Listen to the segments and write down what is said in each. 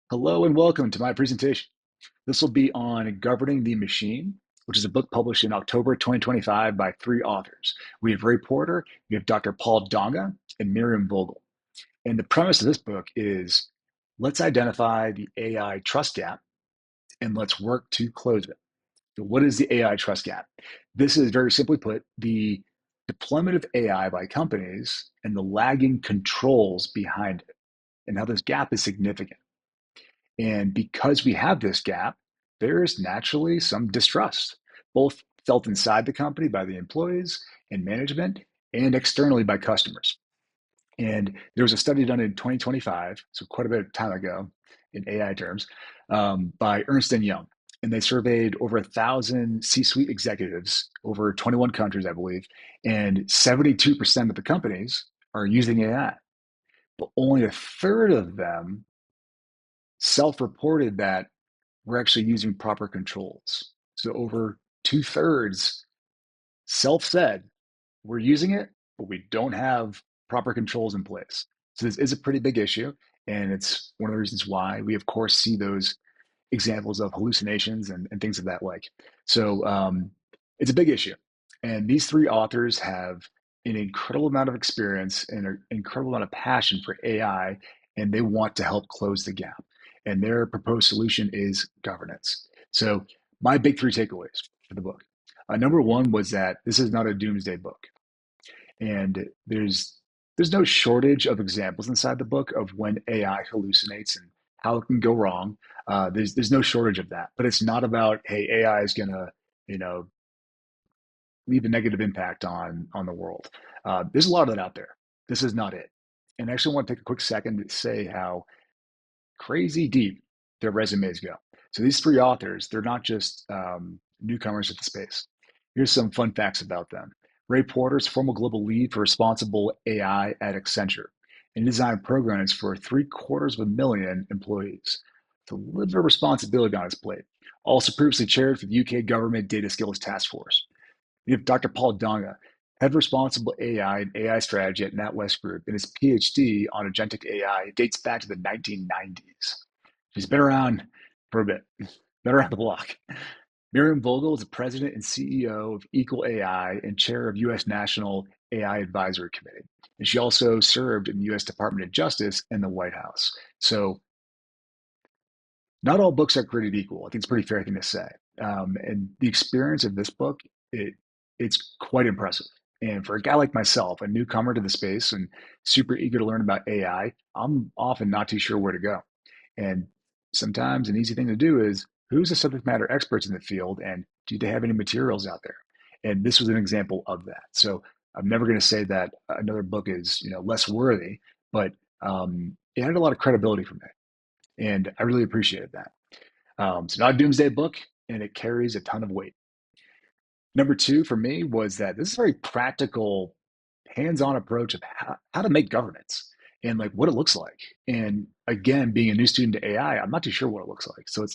Hello and welcome to my presentation. This will be on Governing the Machine, which is a book published in October 2025 by three authors. We have Ray Porter, we have Dr. Paul Donga, and Miriam Vogel. And the premise of this book is let's identify the AI trust gap and let's work to close it. So what is the AI trust gap? This is very simply put the deployment of AI by companies and the lagging controls behind it, and how this gap is significant. And because we have this gap, there is naturally some distrust, both felt inside the company by the employees and management, and externally by customers. And there was a study done in 2025, so quite a bit of time ago in AI terms, by Ernst& Young. And they surveyed over 1,000 C-suite executives over 21 countries, I believe, and 72% of the companies are using AI. But only a third of them self-reported that we're actually using proper controls. So over two-thirds self-said we're using it, but we don't have proper controls in place. So this is a pretty big issue, and it's one of the reasons why we, of course, see those examples of hallucinations and things of that like. So it's a big issue, and these three authors have an incredible amount of experience and an incredible amount of passion for AI, and they want to help close the gap. And their proposed solution is governance. So my big three takeaways for the book. Number one was that this is not a doomsday book, and there's no shortage of examples inside the book of when AI hallucinates and how it can go wrong. There's no shortage of that, but it's not about, hey, AI is gonna you know leave a negative impact on the world. There's a lot of that out there. This is not it. And I actually want to take a quick second to say how crazy deep their resumes go. So these three authors, they're not just newcomers to the space. Here's some fun facts about them. Ray Porter is former global lead for responsible AI at Accenture and designed programs for 750,000 employees. It's a little bit of responsibility on his plate. Also previously chaired for the UK Government Data Skills Task Force. You have Dr. Paul Donga, head of responsible AI and AI strategy at NatWest Group, and his PhD on agentic AI dates back to the 1990s. He's been around for a bit, been around the block. Miriam Vogel is the president and CEO of Equal AI and chair of U.S. National AI Advisory Committee. And she also served in the U.S. Department of Justice and the White House. So not all books are created equal. I think it's a pretty fair thing to say. And the experience of this book, it's quite impressive. And for a guy like myself, a newcomer to the space and super eager to learn about AI, I'm often not too sure where to go. And sometimes an easy thing to do is who's the subject matter experts in the field and do they have any materials out there? And this was an example of that. So I'm never going to say that another book is less worthy, but it had a lot of credibility for me, and I really appreciated that. So not a doomsday book, and it carries a ton of weight. Number two for me was that this is a very practical, hands-on approach of how to make governance and like what it looks like. And again, being a new student to AI, I'm not too sure what it looks like. So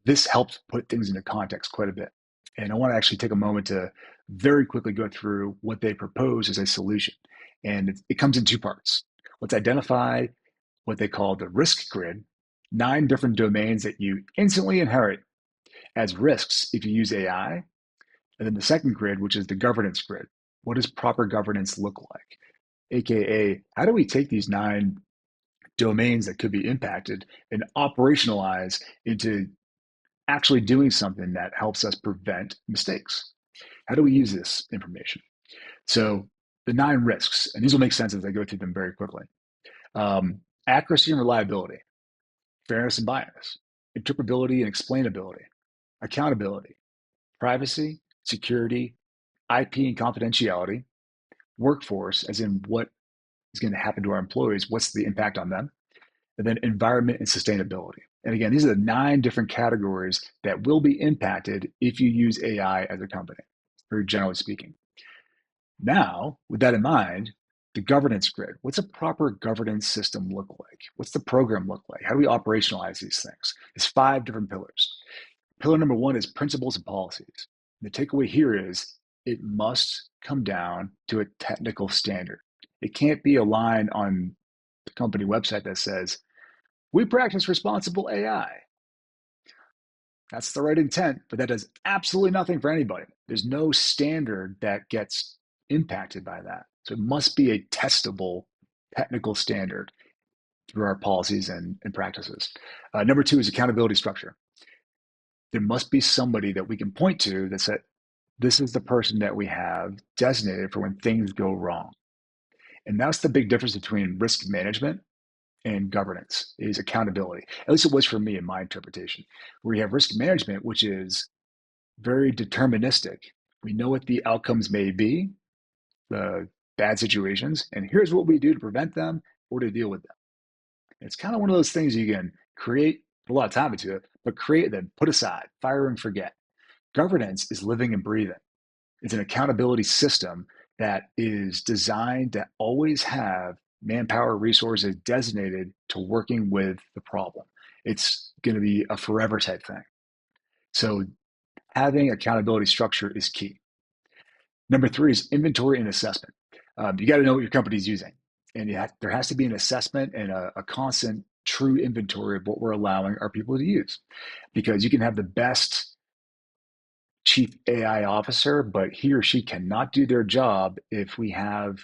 this helps put things into context quite a bit. And I want to actually take a moment to very quickly go through what they propose as a solution. And it comes in two parts. Let's identify what they call the risk grid, 9 different domains that you instantly inherit as risks if you use AI. And then the second grid, which is the governance grid. What does proper governance look like? AKA, how do we take these 9 domains that could be impacted and operationalize into actually doing something that helps us prevent mistakes? How do we use this information? So the 9 risks, and these will make sense as I go through them very quickly. Accuracy and reliability, fairness and bias, interpretability and explainability, accountability, privacy, security, IP and confidentiality, workforce, as in what is going to happen to our employees, what's the impact on them, and then environment and sustainability. And again, these are the 9 different categories that will be impacted if you use AI as a company, very generally speaking. Now, with that in mind, the governance grid. What's a proper governance system look like? What's the program look like? How do we operationalize these things? There's 5 different pillars. Pillar number 1 is principles and policies. The takeaway here is it must come down to a technical standard. It can't be a line on the company website that says, We practice responsible AI. That's the right intent, but that does absolutely nothing for anybody. There's no standard that gets impacted by that. So it must be a testable technical standard through our policies and practices. Number two is accountability structure. There must be somebody that we can point to that said, this is the person that we have designated for when things go wrong. And that's the big difference between risk management and governance is accountability. At least it was for me in my interpretation, where you have risk management, which is very deterministic. We know what the outcomes may be, the bad situations, and here's what we do to prevent them or to deal with them. It's kind of one of those things you can create, put a lot of time into it, but create, then put aside, fire and forget. Governance is living and breathing. It's an accountability system that is designed to always have manpower resources designated to working with the problem. It's going to be a forever type thing. So having accountability structure is key. Number three is inventory and assessment. You got to know what your company's using, and there has to be an assessment and a constant, true inventory of what we're allowing our people to use. Because you can have the best chief AI officer, but he or she cannot do their job if we have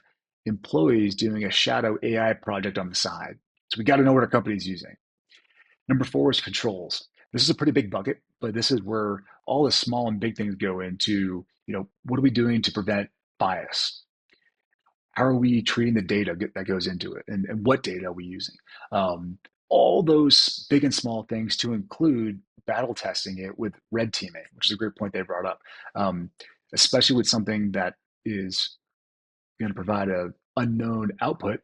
employees doing a shadow AI project on the side. So we got to know what our company's using. Number four is controls. This is a pretty big bucket, but this is where all the small and big things go into, what are we doing to prevent bias? How are we treating the data that goes into it? And what data are we using? All those big and small things to include battle testing it with red teaming, which is a great point they brought up, um, especially with something that is going to provide a unknown output.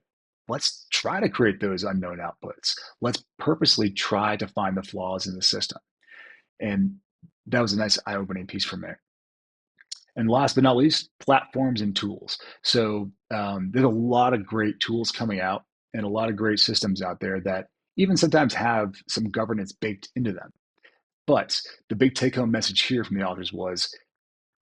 Let's try to create those unknown outputs. Let's purposely try to find the flaws in the system. And that was a nice eye-opening piece for me. And last but not least, platforms and tools. So there's a lot of great tools coming out and a lot of great systems out there that even sometimes have some governance baked into them. But the big take home message here from the authors was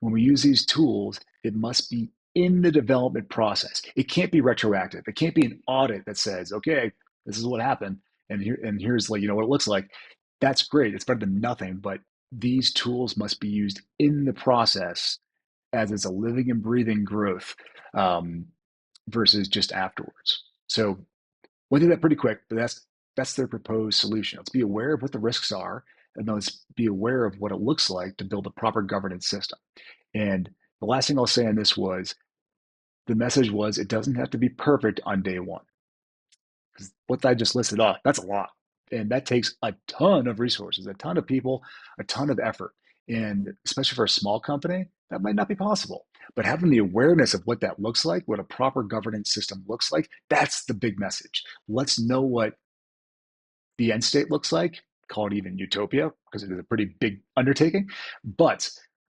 when we use these tools, it must be in the development process. It can't be retroactive. It can't be an audit that says, okay, this is what happened. And here's like, what it looks like. That's great. It's better than nothing. But these tools must be used in the process as it's a living and breathing growth um, versus just afterwards. So went through that pretty quick, but that's their proposed solution. Let's be aware of what the risks are, and let's be aware of what it looks like to build a proper governance system. And the last thing I'll say on this was the message was it doesn't have to be perfect on day one. Because what I just listed off, that's a lot. And that takes a ton of resources, a ton of people, a ton of effort. And especially for a small company, that might not be possible. But having the awareness of what that looks like, what a proper governance system looks like, that's the big message. Let's know what the end state looks like, call it even utopia, because it is a pretty big undertaking. But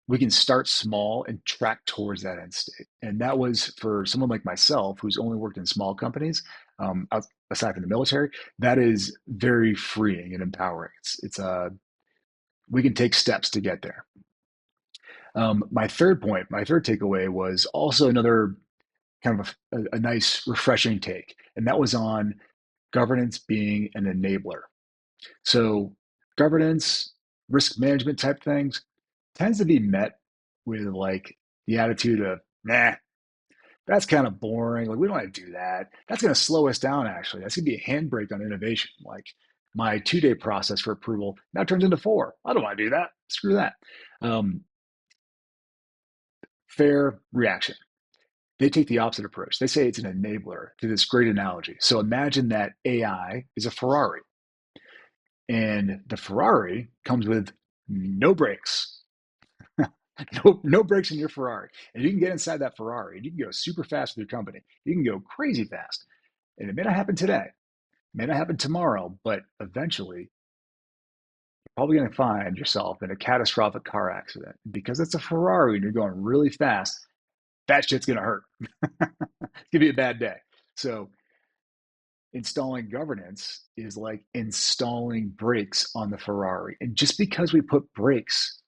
we can start small and track towards that end state. And that was for someone like myself, who's only worked in small companies, aside from the military, that is very freeing and empowering. We can take steps to get there. My third point, my third takeaway was also another kind of a nice, refreshing take, and that was on governance being an enabler. So governance, risk management type things tends to be met with like the attitude of, nah, that's kind of boring. Like we don't want to do that. That's going to slow us down, actually. That's going to be a handbrake on innovation. Like my 2 day process for approval now turns into 4. I don't want to do that. Screw that. Um, Fair reaction. They take the opposite approach. They say it's an enabler to this great analogy. So imagine that AI is a Ferrari, and the Ferrari comes with no brakes. No brakes in your Ferrari. And you can get inside that Ferrari and you can go super fast with your company. You can go crazy fast. And it may not happen today, it may not happen tomorrow, but eventually you're probably going to find yourself in a catastrophic car accident because it's a Ferrari and you're going really fast. That shit's going to hurt. It's going to be a bad day. So installing governance is like installing brakes on the Ferrari. And just because we put brakes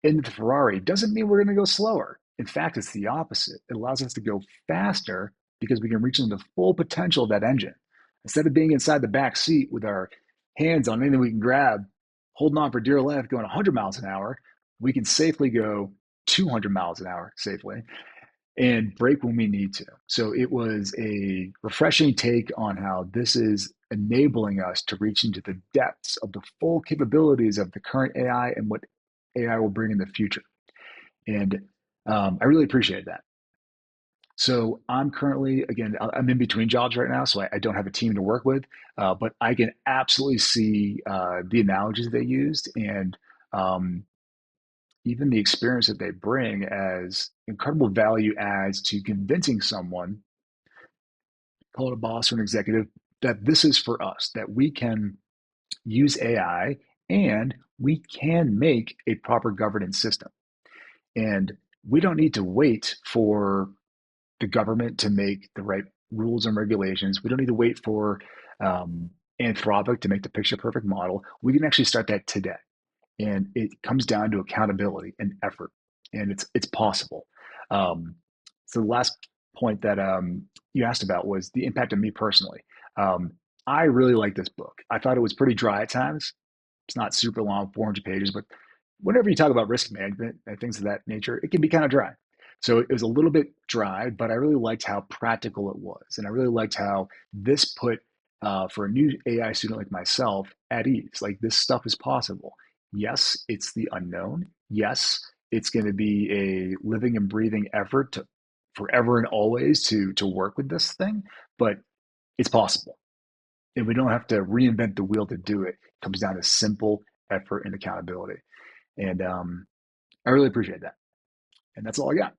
into the Ferrari doesn't mean we're going to go slower. In fact, it's the opposite. It allows us to go faster because we can reach into the full potential of that engine. Instead of being inside the back seat with our hands on anything we can grab, holding on for dear life, going 100 miles an hour. We can safely go 200 miles an hour safely and brake when we need to. So it was a refreshing take on how this is enabling us to reach into the depths of the full capabilities of the current AI and what AI will bring in the future. And I really appreciate that. So I'm currently, again, I'm in between jobs right now, so I don't have a team to work with, but I can absolutely see the analogies they used and um, even the experience that they bring as incredible value adds to convincing someone, call it a boss or an executive, that this is for us, that we can use AI and we can make a proper governance system. And we don't need to wait for the government to make the right rules and regulations. We don't need to wait for um, Anthropic to make the picture perfect model. We can actually start that today. And it comes down to accountability and effort, and it's possible. Um, so the last point that you asked about was the impact on me personally. Um, I really like this book. I thought it was pretty dry at times. It's not super long, 400 pages, but whenever you talk about risk management and things of that nature, it can be kind of dry. So it was a little bit dry, but I really liked how practical it was. And I really liked how this put, for a new AI student like myself, at ease. Like this stuff is possible. Yes, it's the unknown. Yes, it's going to be a living and breathing effort to forever and always to work with this thing, but it's possible. And we don't have to reinvent the wheel to do it. It comes down to simple effort and accountability. And I really appreciate that. And that's all I got.